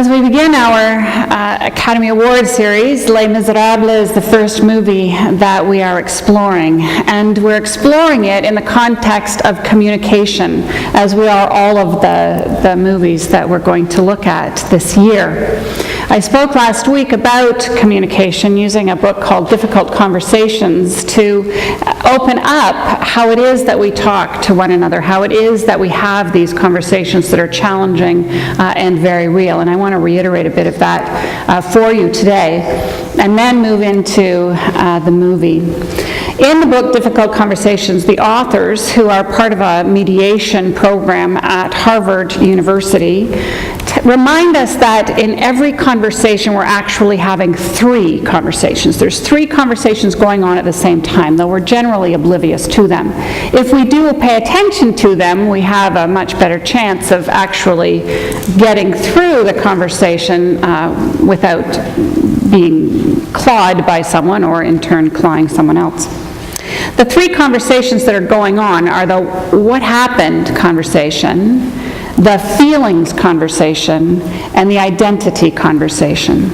As we begin our Academy Award series, Les Miserables is the first movie that we are exploring, and we're exploring it in the context of communication, as we are all of the movies that we're going to look at this year. I spoke last week about communication using a book called Difficult Conversations to open up how it is that we talk to one another, how it is that we have these conversations that are challenging and very real. And I want to reiterate a bit of that for you today, and then move into the movie. In the book Difficult Conversations, the authors, who are part of a mediation program at Harvard University, remind us that in every conversation we're actually having three conversations. There's three conversations going on at the same time, though we're generally oblivious to them. If we do pay attention to them, we have a much better chance of actually getting through the conversation without being clawed by someone or in turn clawing someone else. The three conversations that are going on are the what happened conversation, the feelings conversation, and the identity conversation.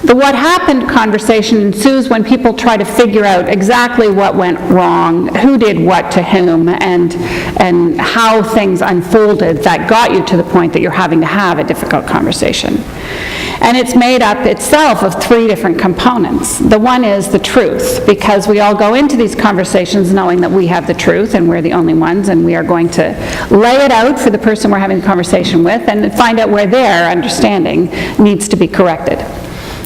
The what happened conversation ensues when people try to figure out exactly what went wrong, who did what to whom, and how things unfolded that got you to the point that you're having to have a difficult conversation. And it's made up itself of three different components. The one is the truth, because we all go into these conversations knowing that we have the truth and we're the only ones, and we are going to lay it out for the person we're having the conversation with and find out where their understanding needs to be corrected.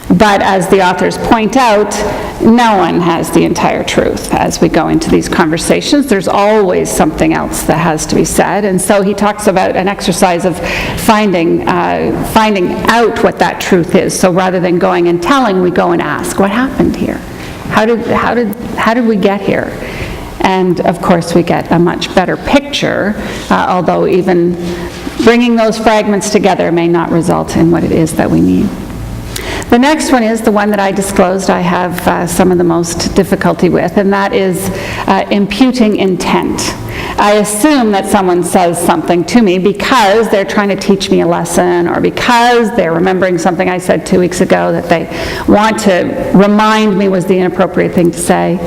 But as the authors point out, no one has the entire truth as we go into these conversations. There's always something else that has to be said. And so he talks about an exercise of finding out what that truth is. So rather than going and telling, we go and ask, what happened here? How did we get here? And of course we get a much better picture, although even bringing those fragments together may not result in what it is that we need. The next one is the one that I disclosed I have some of the most difficulty with, and that is imputing intent. I assume that someone says something to me because they're trying to teach me a lesson, or because they're remembering something I said 2 weeks ago that they want to remind me was the inappropriate thing to say.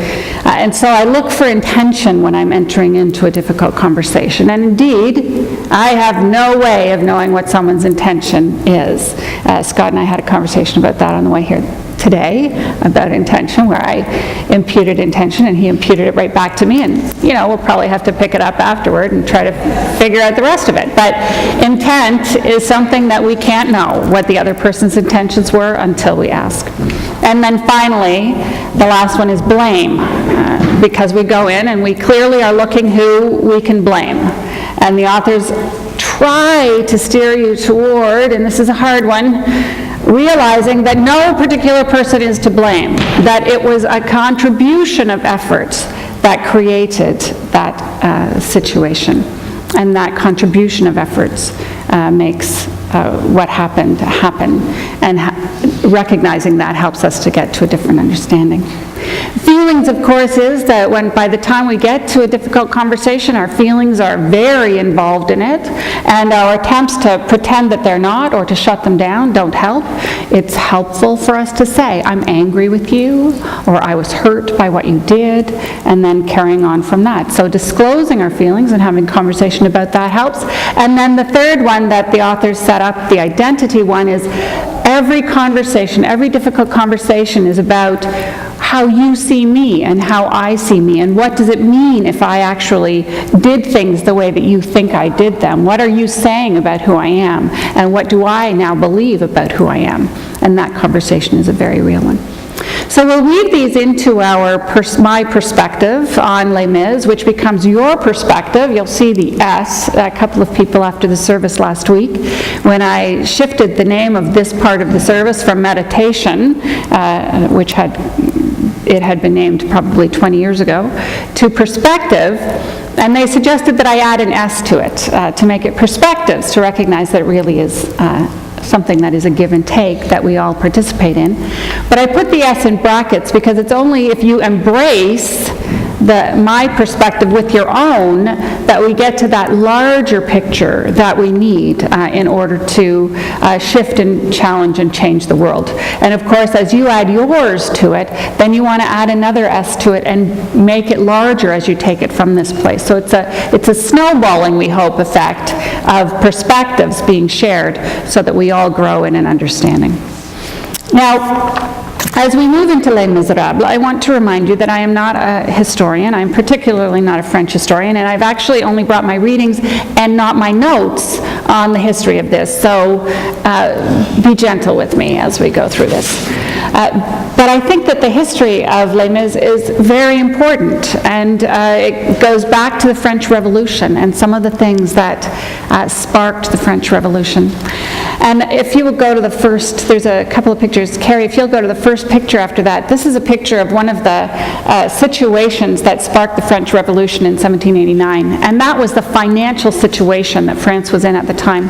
And so I look for intention when I'm entering into a difficult conversation. And indeed, I have no way of knowing what someone's intention is. Scott and I had a conversation about that on the way here today, about intention, where I imputed intention and he imputed it right back to me, and we'll probably have to pick it up afterward and try to figure out the rest of it. But intent is something that we can't know what the other person's intentions were until we ask. And then finally, the last one is blame, because we go in and we clearly are looking who we can blame. And the authors try to steer you toward, and this is a hard one, realizing that no particular person is to blame, that it was a contribution of effort that created that situation. And that contribution of efforts makes what happened happen. And recognizing that helps us to get to a different understanding. Feelings, of course, is that by the time we get to a difficult conversation, our feelings are very involved in it, and our attempts to pretend that they're not or to shut them down don't help. It's helpful for us to say, I'm angry with you, or I was hurt by what you did, and then carrying on from that. So disclosing our feelings and having conversation about that helps. And then the third one that the authors set up, the identity one, is every conversation, every difficult conversation is about how you see me and how I see me, and what does it mean if I actually did things the way that you think I did them? What are you saying about who I am, and what do I now believe about who I am? And that conversation is a very real one. So we'll weave these into my perspective on Les Mis, which becomes your perspective. You'll see the S, a couple of people after the service last week, when I shifted the name of this part of the service from meditation, which had been named probably 20 years ago, to perspective. And they suggested that I add an S to it to make it perspectives, to recognize that it really is something that is a give and take that we all participate in. But I put the S in brackets because it's only if you embrace my perspective with your own, that we get to that larger picture that we need in order to shift and challenge and change the world. And of course, as you add yours to it, then you want to add another S to it and make it larger as you take it from this place. So it's a snowballing, we hope, effect of perspectives being shared so that we all grow in an understanding. Now, as we move into Les Miserables, I want to remind you that I am not a historian. I'm particularly not a French historian, and I've actually only brought my readings and not my notes on the history of this. So be gentle with me as we go through this. But I think that the history of Les Mis is very important, and it goes back to the French Revolution and some of the things that sparked the French Revolution. And if you would go to the first, there's a couple of pictures. Carrie, if you'll go to the first picture after that, this is a picture of one of the situations that sparked the French Revolution in 1789. And that was the financial situation that France was in at the time.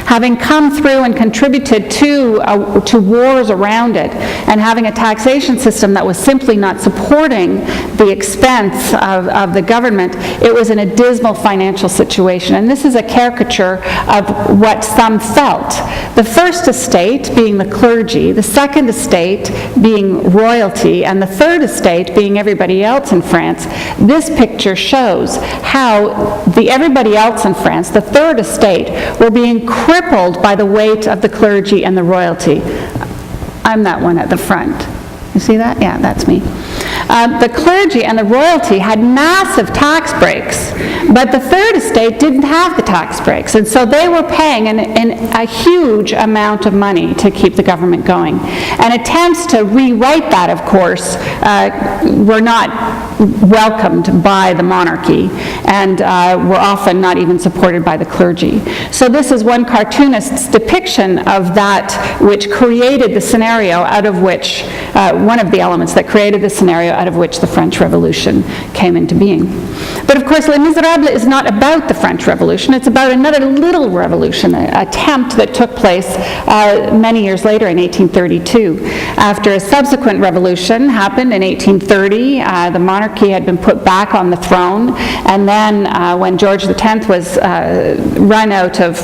Having come through and contributed to wars around it, and having a taxation system that was simply not supporting the expense of the government, it was in a dismal financial situation. And this is a caricature of what some felt. The first estate being the clergy, the second estate being royalty, and the third estate being everybody else in France. This picture shows how everybody else in France, the third estate, were being crippled by the weight of the clergy and the royalty. I'm that one at the front. You see that? Yeah, that's me. The clergy and the royalty had massive tax breaks, but the third estate didn't have the tax breaks, and so they were paying a huge amount of money to keep the government going. And attempts to rewrite that, of course, were not welcomed by the monarchy, and were often not even supported by the clergy. So this is one cartoonist's depiction of that which created the scenario out of which, one of the elements that created the scenario out of which the French Revolution came into being. But of course, Les Miserables is not about the French Revolution. It's about another little revolution, an attempt that took place many years later in 1832. After a subsequent revolution happened in 1830, the monarchy had been put back on the throne, and then when George X was run out of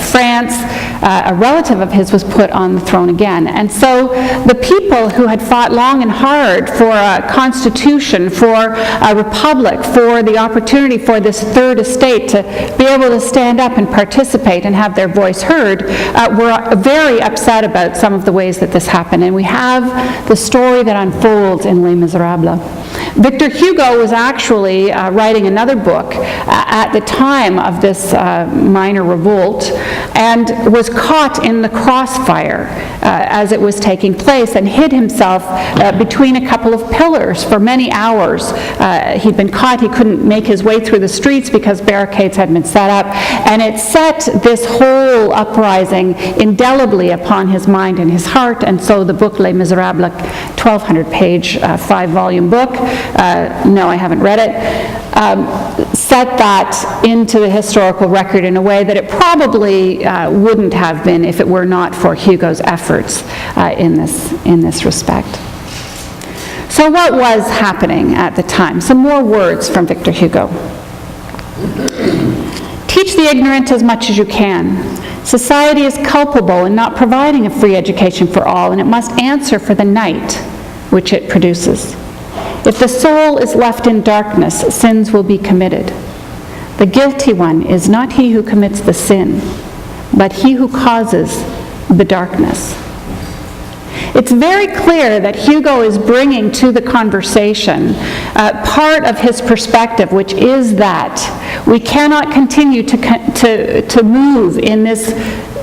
France, a relative of his was put on the throne again. And so the people who had fought long and hard for a constitution, for a republic, for the opportunity for this third estate to be able to stand up and participate and have their voice heard, were very upset about some of the ways that this happened. And we have the story that unfolds in Les Miserables. Victor Hugo was actually writing another book at the time of this minor revolt, and was caught in the crossfire as it was taking place, and hid himself between a couple of pillars for many hours. He'd been caught. He couldn't make his way through the streets because barricades had been set up, and it set this whole uprising indelibly upon his mind and his heart. And so the book Les Miserables, 1,200-page, 5-volume book, no, I haven't read it, set that into the historical record in a way that it probably wouldn't have been if it were not for Hugo's efforts in this respect. So what was happening at the time? Some more words from Victor Hugo. Teach the ignorant as much as you can. Society is culpable in not providing a free education for all, and it must answer for the night which it produces. If the soul is left in darkness, sins will be committed. The guilty one is not he who commits the sin, but he who causes the darkness. It's very clear that Hugo is bringing to the conversation part of his perspective, which is that we cannot continue to move in this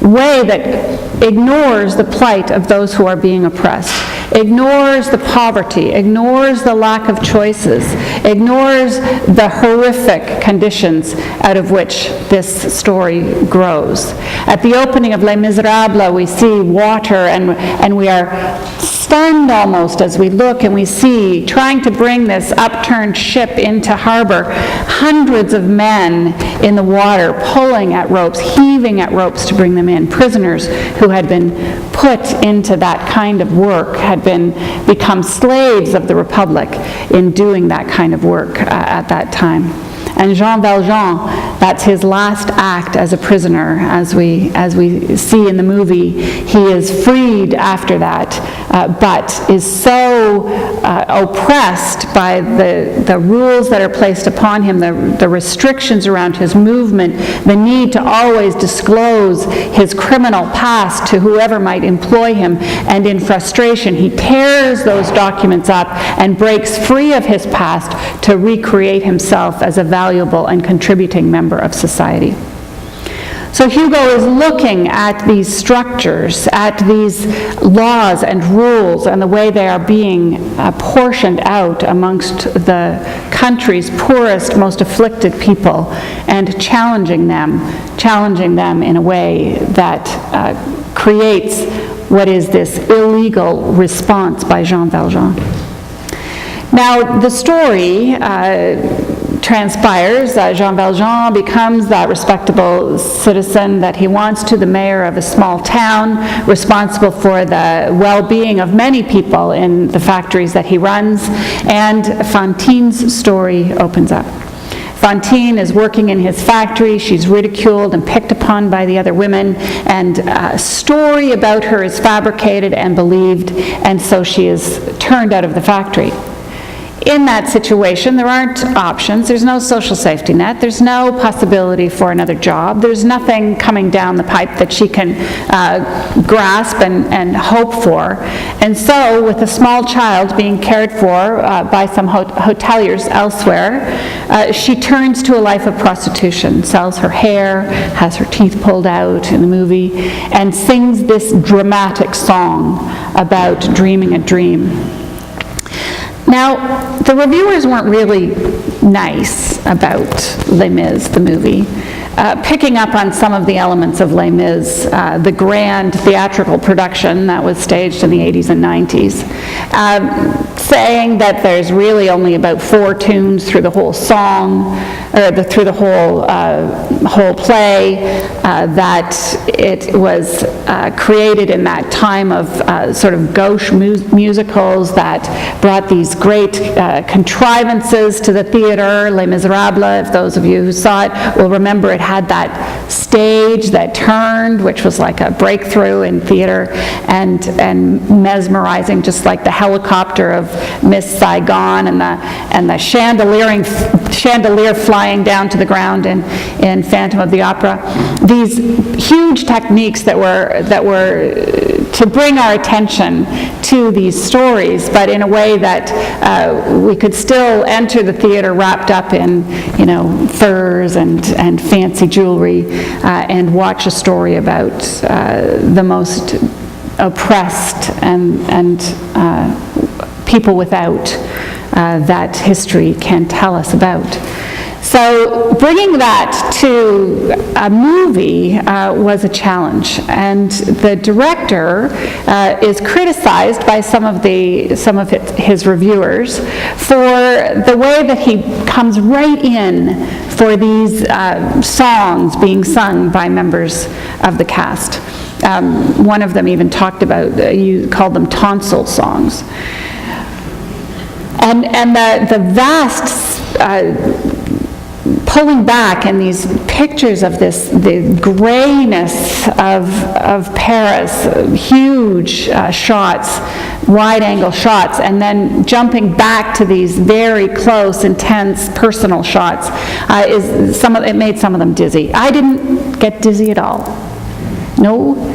way that ignores the plight of those who are being oppressed, ignores the poverty, ignores the lack of choices, ignores the horrific conditions out of which this story grows. At the opening of Les Miserables, we see water, and we are stunned wind almost as we look and we see, trying to bring this upturned ship into harbor, hundreds of men in the water pulling at ropes, heaving at ropes to bring them in. Prisoners who had been put into that kind of work had become slaves of the Republic in doing that kind of work at that time. And Jean Valjean, that's his last act as a prisoner. As we see in the movie, he is freed after that, but is so oppressed by the rules that are placed upon him, the restrictions around his movement, the need to always disclose his criminal past to whoever might employ him, and in frustration, he tears those documents up and breaks free of his past to recreate himself as a valuable and contributing member of society. So Hugo is looking at these structures, at these laws and rules and the way they are being portioned out amongst the country's poorest, most afflicted people, and challenging them in a way that creates what is this illegal response by Jean Valjean. Now, the story transpires that Jean Valjean becomes that respectable citizen that he wants to, the mayor of a small town, responsible for the well-being of many people in the factories that he runs, and Fantine's story opens up. Fantine is working in his factory. She's ridiculed and picked upon by the other women, and a story about her is fabricated and believed, and so she is turned out of the factory. In that situation, there aren't options. There's no social safety net. There's no possibility for another job. There's nothing coming down the pipe that she can grasp and hope for. And so, with a small child being cared for by some hoteliers elsewhere, she turns to a life of prostitution, sells her hair, has her teeth pulled out in the movie, and sings this dramatic song about dreaming a dream. Now, the reviewers weren't really nice about Les Mis, the movie, picking up on some of the elements of Les Mis, the grand theatrical production that was staged in the 80s and 90s, saying that there's really only about 4 tunes through the whole song, or through the whole play, that it was created in that time of sort of gauche musicals that brought these great contrivances to the theater. Les Miserables, if those of you who saw it will remember, it had that stage that turned, which was like a breakthrough in theater, and mesmerizing, just like the helicopter of Miss Saigon and the chandelier flying down to the ground in Phantom of the Opera. These huge techniques that were to bring our attention to these stories, but in a way that we could still enter the theater wrapped up in, furs and fancy jewelry, and watch a story about the most oppressed and people without that history can tell us about. So bringing that to a movie was a challenge, and the director is criticized by some of his reviewers for the way that he comes right in for these songs being sung by members of the cast. One of them even talked about, you called them tonsil songs. And the vast pulling back and these pictures of the grayness of Paris, huge shots, wide-angle shots, and then jumping back to these very close, intense, personal shots, it made some of them dizzy. I didn't get dizzy at all. No.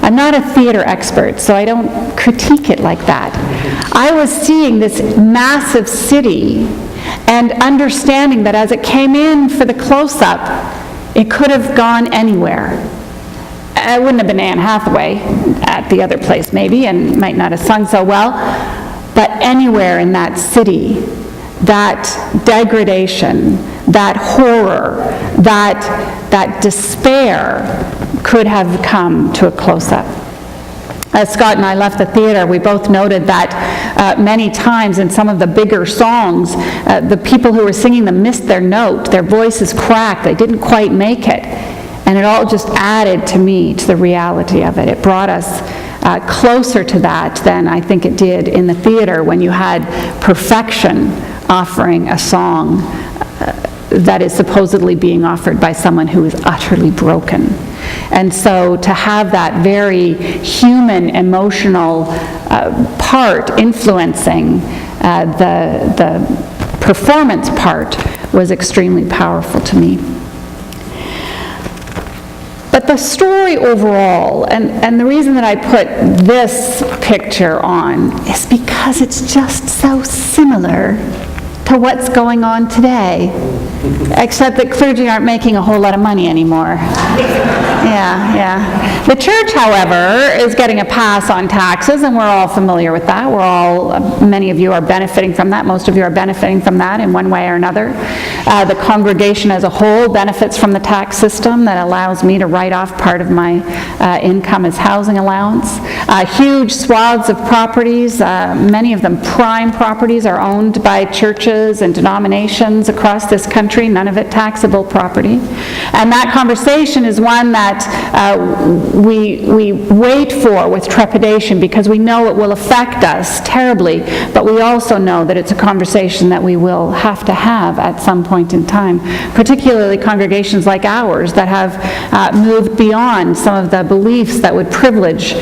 I'm not a theater expert, so I don't critique it like that. I was seeing this massive city and understanding that as it came in for the close-up, it could have gone anywhere. It wouldn't have been Anne Hathaway at the other place maybe, and might not have sung so well, but anywhere in that city, that degradation, that horror, that despair could have come to a close-up. As Scott and I left the theater, we both noted that many times in some of the bigger songs, the people who were singing them missed their note, their voices cracked, they didn't quite make it. And it all just added to me to the reality of it. It brought us closer to that than I think it did in the theater when you had perfection offering a song that is supposedly being offered by someone who is utterly broken. And so to have that very human, emotional part influencing the performance part was extremely powerful to me. But the story overall, and the reason that I put this picture on is because it's just so similar to what's going on today, except that clergy aren't making a whole lot of money anymore. Yeah. The church, however, is getting a pass on taxes, and we're all familiar with that. Many of you are benefiting from that. Most of you are benefiting from that in one way or another. The congregation as a whole benefits from the tax system that allows me to write off part of my income as housing allowance. Huge swaths of properties, many of them prime properties, are owned by churches and denominations across this country, none of it taxable property. And that conversation is one that we wait for with trepidation because we know it will affect us terribly, but we also know that it's a conversation that we will have to have at some point in time, particularly congregations like ours that have moved beyond some of the beliefs that would privilege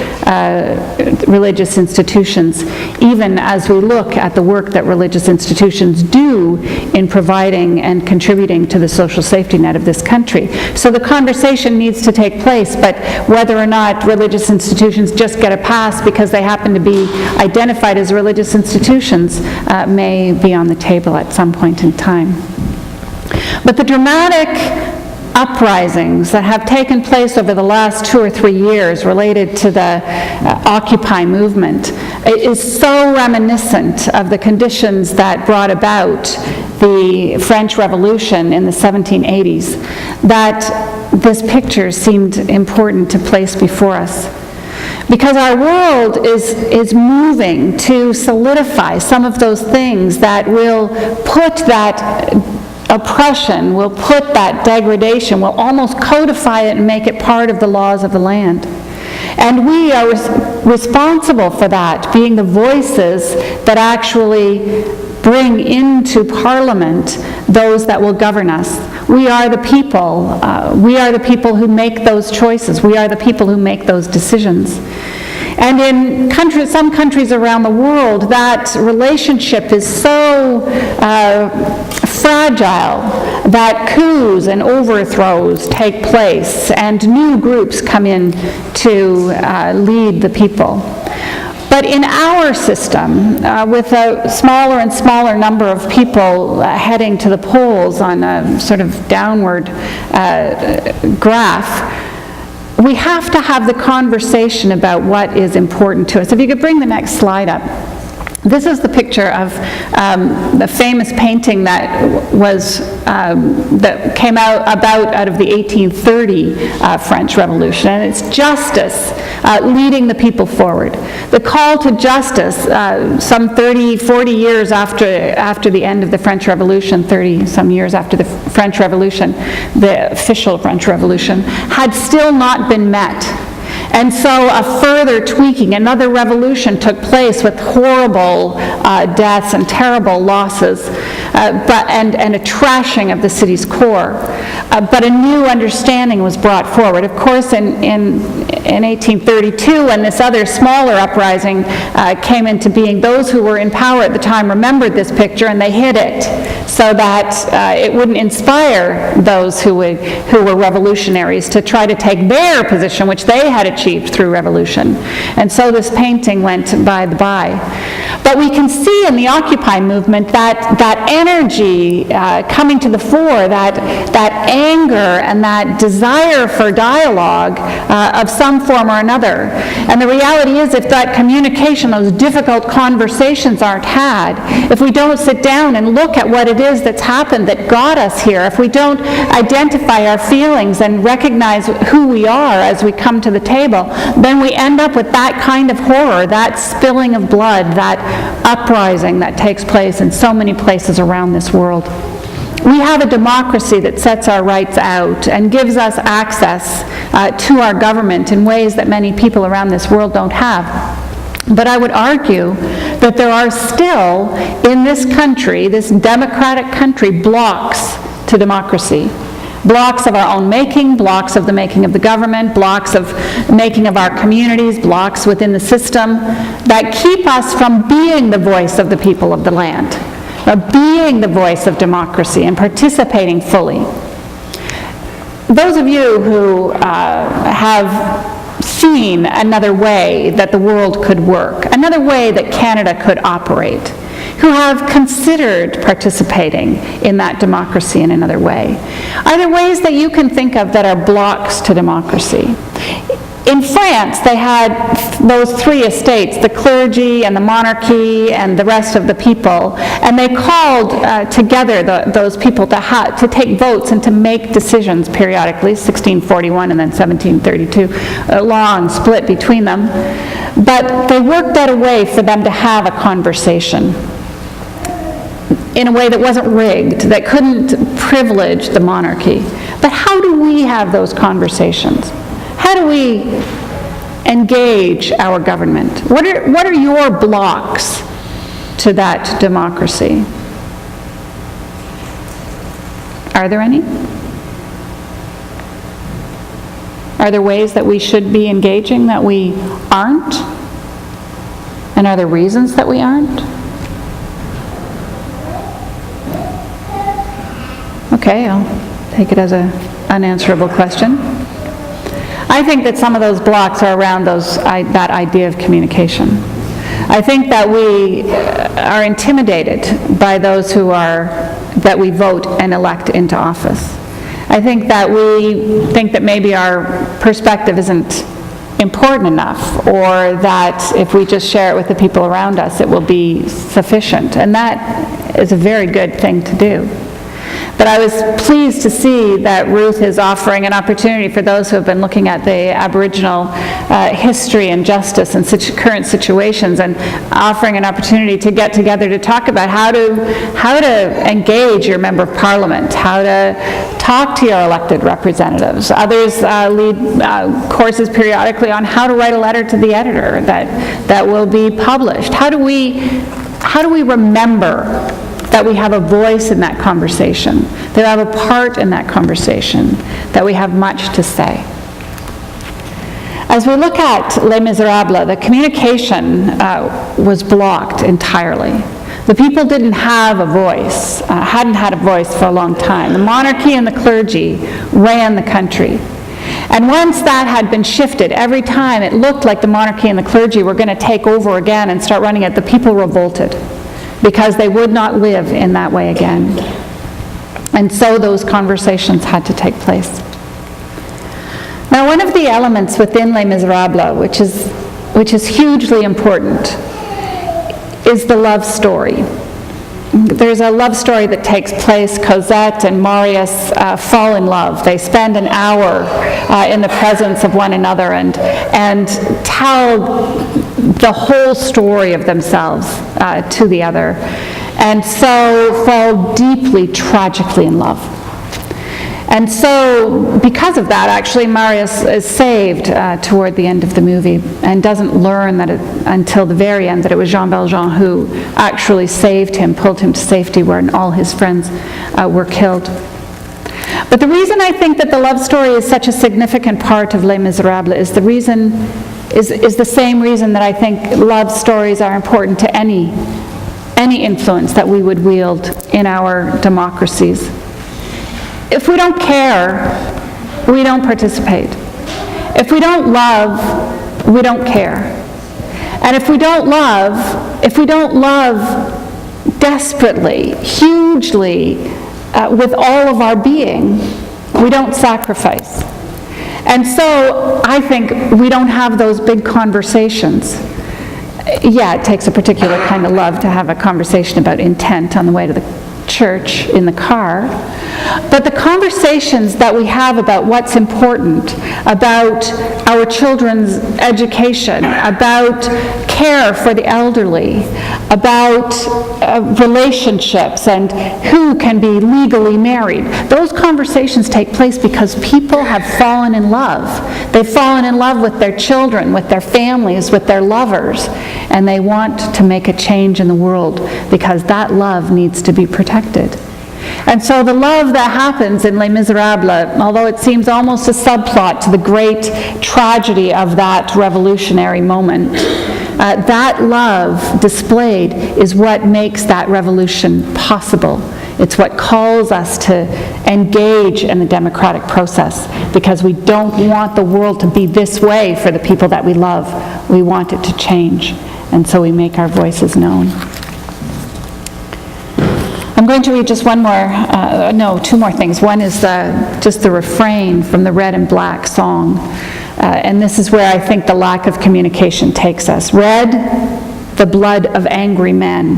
religious institutions, even as we look at the work that religious institutions do in providing and contributing to the social safety net of this country. So the conversation needs to take place, but whether or not religious institutions just get a pass because they happen to be identified as religious institutions may be on the table at some point in time. But the dramatic uprisings that have taken place over the last 2 or 3 years related to the Occupy movement is so reminiscent of the conditions that brought about the French Revolution in the 1780s that this picture seemed important to place before us. Because our world is moving to solidify some of those things that will put that oppression, will put that degradation, will almost codify it and make it part of the laws of the land. And we are responsible for that, being the voices that actually bring into Parliament those that will govern us. We are the people. We are the people who make those choices. We are the people who make those decisions. And in some countries around the world, that relationship is so fragile that coups and overthrows take place and new groups come in to lead the people. But in our system, with a smaller and smaller number of people heading to the polls on a sort of downward graph, we have to have the conversation about what is important to us. If you could bring the next slide up. This is the picture of the famous painting that came out of the 1830 French Revolution, and it's justice leading the people forward. The call to justice, some 30, 40 years after the end of the French Revolution, 30-some years after the French Revolution, the official French Revolution, had still not been met. And so a further tweaking, another revolution took place with horrible deaths and terrible losses, and a trashing of the city's core. But a new understanding was brought forward. Of course, in 1832, when this other smaller uprising came into being, those who were in power at the time remembered this picture and they hid it so that it wouldn't inspire those who were revolutionaries to try to take their position, which they had achieved through revolution. And so this painting went by the by. But we can see in the Occupy movement that energy coming to the fore, that anger and that desire for dialogue of some form or another. And the reality is, if that communication, those difficult conversations aren't had, if we don't sit down and look at what it is that's happened that got us here, if we don't identify our feelings and recognize who we are as we come to the table, then we end up with that kind of horror, that spilling of blood, that uprising that takes place in so many places around this world. We have a democracy that sets our rights out and gives us access to our government in ways that many people around this world don't have. But I would argue that there are still, in this country, this democratic country, blocks to democracy. Blocks of our own making, blocks of the making of the government, blocks of making of our communities, blocks within the system that keep us from being the voice of the people of the land, being the voice of democracy and participating fully. Those of you who have seen another way that the world could work, another way that Canada could operate, who have considered participating in that democracy in another way. Are there ways that you can think of that are blocks to democracy? In France, they had those three estates, the clergy and the monarchy and the rest of the people, and they called together those people to take votes and to make decisions periodically, 1641 and then 1732, a long split between them. But they worked out a way for them to have a conversation in a way that wasn't rigged, that couldn't privilege the monarchy. But how do we have those conversations? How do we engage our government? What are your blocks to that democracy? Are there any? Are there ways that we should be engaging that we aren't? And are there reasons that we aren't? Okay, I'll take it as an unanswerable question. I think that some of those blocks are around that idea of communication. I think that we are intimidated by those that we vote and elect into office. I think that we think that maybe our perspective isn't important enough, or that if we just share it with the people around us, it will be sufficient. And that is a very good thing to do. But I was pleased to see that Ruth is offering an opportunity for those who have been looking at the Aboriginal history and justice and current situations, and offering an opportunity to get together to talk about how to engage your Member of Parliament, how to talk to your elected representatives. Others lead courses periodically on how to write a letter to the editor that will be published. How do we remember that we have a voice in that conversation, that we have a part in that conversation, that we have much to say? As we look at Les Miserables, the communication was blocked entirely. The people didn't have a voice, hadn't had a voice for a long time. The monarchy and the clergy ran the country. And once that had been shifted, every time it looked like the monarchy and the clergy were going to take over again and start running it, the people revolted, because they would not live in that way again. And so those conversations had to take place. Now, one of the elements within Les Miserables, which is hugely important, is the love story. There's a love story that takes place. Cosette and Marius fall in love. They spend an hour in the presence of one another and tell the whole story of themselves to the other, and so fall deeply, tragically in love. And so, because of that, actually, Marius is saved toward the end of the movie, and doesn't learn that until the very end that it was Jean Valjean who actually saved him, pulled him to safety where all his friends were killed. But the reason I think that the love story is such a significant part of Les Miserables is the same reason that I think love stories are important to any influence that we would wield in our democracies. If we don't care, we don't participate. If we don't love, we don't care. And if we don't love, if we don't love desperately, hugely, with all of our being, we don't sacrifice. And so I think we don't have those big conversations. Yeah, it takes a particular kind of love to have a conversation about intent on the way to the church in the car. But the conversations that we have about what's important, about our children's education, about care for the elderly, about relationships and who can be legally married, those conversations take place because people have fallen in love. They've fallen in love with their children, with their families, with their lovers, and they want to make a change in the world because that love needs to be protected. And so the love that happens in Les Miserables, although it seems almost a subplot to the great tragedy of that revolutionary moment, that love displayed is what makes that revolution possible. It's what calls us to engage in the democratic process, because we don't want the world to be this way for the people that we love. We want it to change, and so we make our voices known. I'm going to read just two more things. One is just the refrain from the Red and Black song. And this is where I think the lack of communication takes us. Red, the blood of angry men.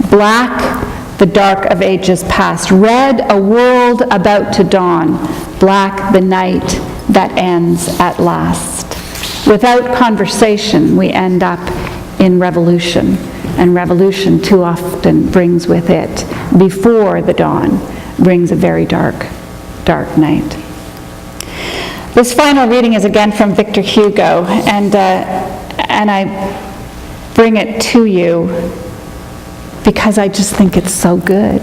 Black, the dark of ages past. Red, a world about to dawn. Black, the night that ends at last. Without conversation, we end up in revolution. And revolution too often brings with it, before the dawn, brings a very dark, dark night. This final reading is again from Victor Hugo, and I bring it to you because I just think it's so good.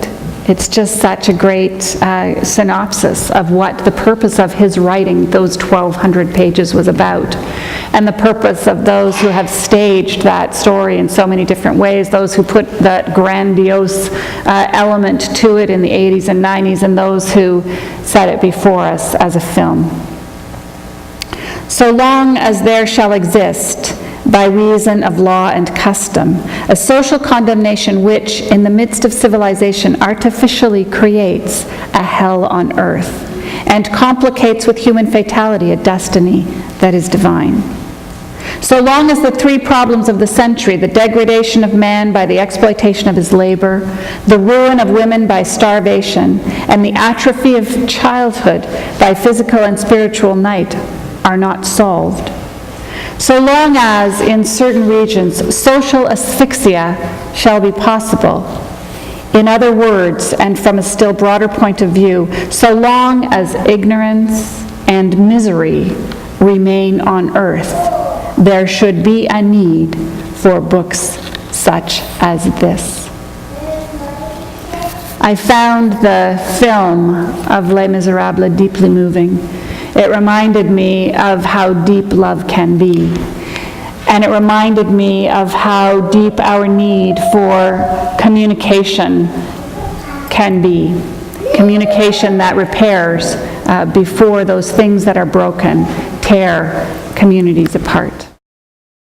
It's just such a great synopsis of what the purpose of his writing those 1,200 pages was about, and the purpose of those who have staged that story in so many different ways, those who put that grandiose element to it in the 80s and 90s, and those who set it before us as a film. So long as there shall exist, by reason of law and custom, a social condemnation which, in the midst of civilization, artificially creates a hell on earth, and complicates with human fatality a destiny that is divine. So long as the three problems of the century, the degradation of man by the exploitation of his labor, the ruin of women by starvation, and the atrophy of childhood by physical and spiritual night, are not solved, so long as, in certain regions, social asphyxia shall be possible. In other words, and from a still broader point of view, so long as ignorance and misery remain on earth, there should be a need for books such as this. I found the film of Les Miserables deeply moving. It reminded me of how deep love can be. And it reminded me of how deep our need for communication can be. Communication that repairs before those things that are broken tear communities apart.